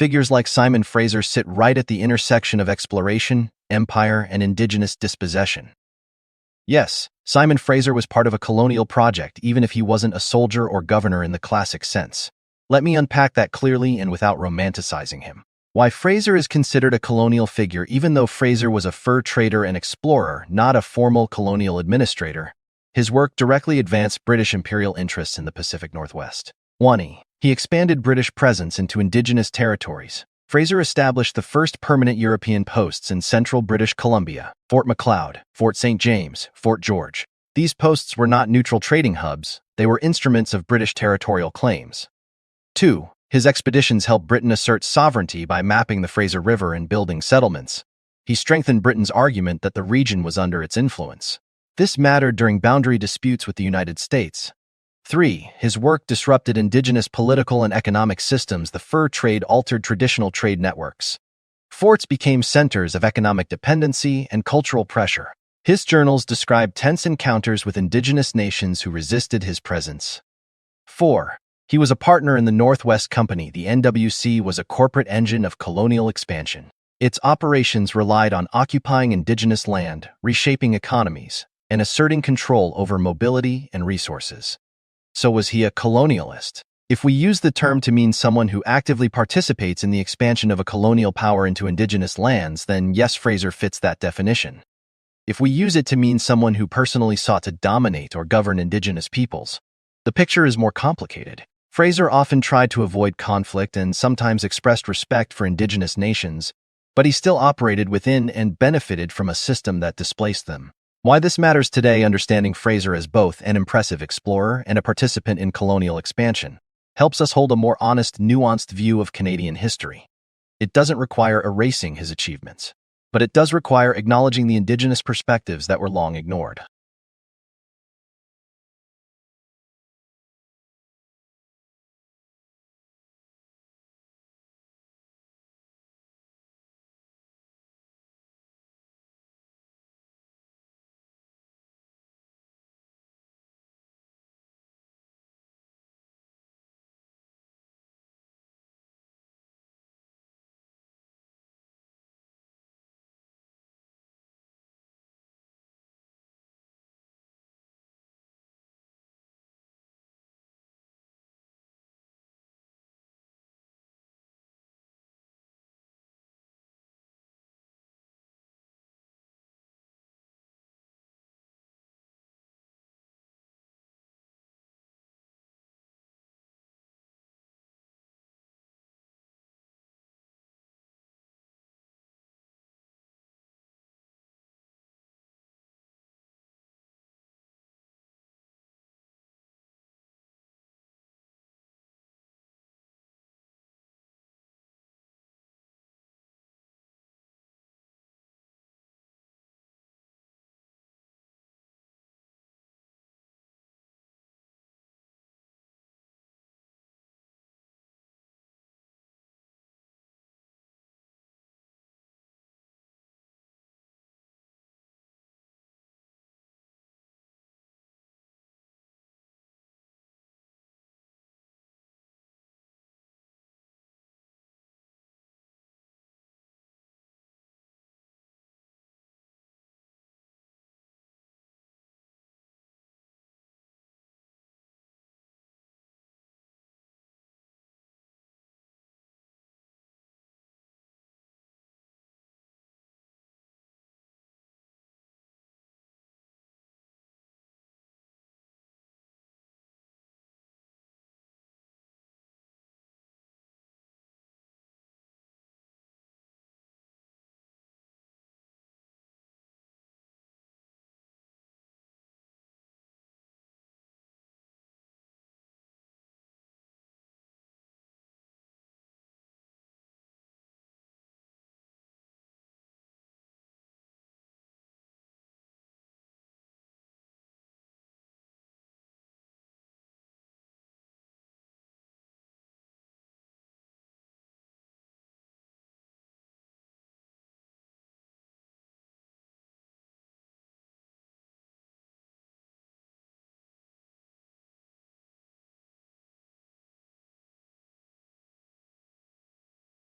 Figures like Simon Fraser sit right at the intersection of exploration, empire, and indigenous dispossession. Yes, Simon Fraser was part of a colonial project, even if he wasn't a soldier or governor in the classic sense. Let me unpack that clearly and without romanticizing him. Why Fraser is considered a colonial figure, even though Fraser was a fur trader and explorer, not a formal colonial administrator. His work directly advanced British imperial interests in the Pacific Northwest. 1. He expanded British presence into indigenous territories. Fraser established the first permanent European posts in central British Columbia: Fort Macleod, Fort St. James, Fort George. These posts were not neutral trading hubs, they were instruments of British territorial claims. 2. His expeditions helped Britain assert sovereignty by mapping the Fraser River and building settlements. He strengthened Britain's argument that the region was under its influence. This mattered during boundary disputes with the United States. 3. His work disrupted indigenous political and economic systems. The fur trade altered traditional trade networks. Forts became centers of economic dependency and cultural pressure. His journals describe tense encounters with indigenous nations who resisted his presence. 4. He was a partner in the Northwest Company. The NWC was a corporate engine of colonial expansion. Its operations relied on occupying indigenous land, reshaping economies, and asserting control over mobility and resources. So was he a colonialist? If we use the term to mean someone who actively participates in the expansion of a colonial power into indigenous lands, then yes, Fraser fits that definition. If we use it to mean someone who personally sought to dominate or govern indigenous peoples, the picture is more complicated. Fraser often tried to avoid conflict and sometimes expressed respect for indigenous nations, but he still operated within and benefited from a system that displaced them. Why this matters today: understanding Fraser as both an impressive explorer and a participant in colonial expansion helps us hold a more honest, nuanced view of Canadian history. It doesn't require erasing his achievements, but it does require acknowledging the indigenous perspectives that were long ignored.